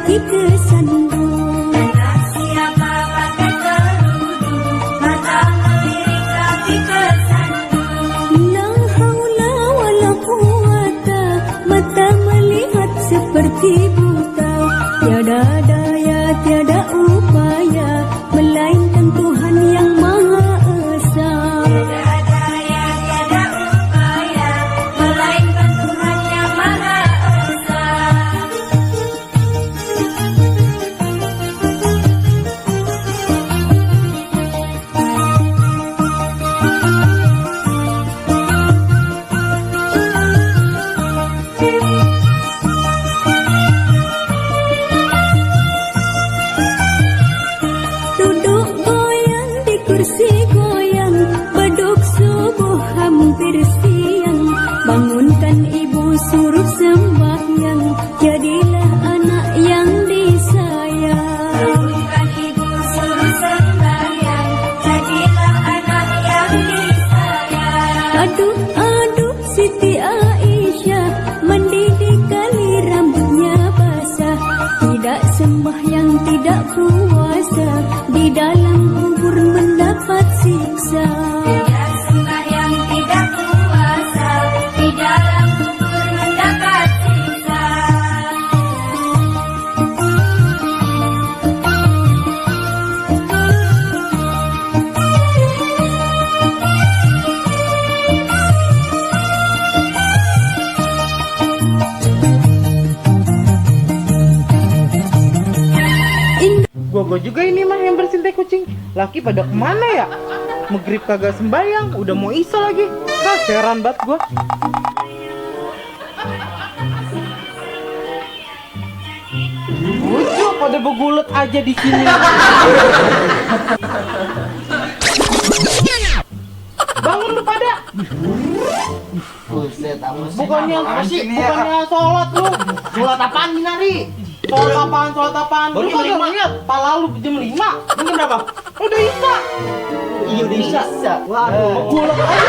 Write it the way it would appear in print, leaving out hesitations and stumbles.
kaki kesandung. Anak siapa pakai kerudung, mata melirik kaki kesandung. La haula wala quwata, mata melihat seperti buta. Tiada daya, tiada upaya, melainkan Tuhan yang Maha Esa. Tiada daya, tiada upaya, melainkan Tuhan yang Maha Esa. Duduk goyang di kursi goyang, beduk subuh hampir siang. Bangunkan ibu suruh sembahyang, jadilah anak yang disayang. Bangunkan ibu suruh sembahyang, jadilah anak yang disayang. Aduk-aduk Siti Aisyah, mendidik kali rambutnya basah. Tidak sembahyang, tidak puasa, di dalam kubur mendapat siksa. Tidak sembahyang, tidak puasa, di dalam kubur mendapat siksa. Gua juga ini mah yang bersihin teh kucing. Laki pada kemana ya? Maghrib kagak sembayang, udah mau isya lagi. Heran banget gua. Lucu pada begulet aja di sini. Bangun lu pada. Bukannya sholat lu. Sholat apaan nih Nari? Sholat apaan? Baru jam 5 lihat, pala lu jam 5. Jam berapa? Udah isya. Iya udah isya. Waduh, begulet aja.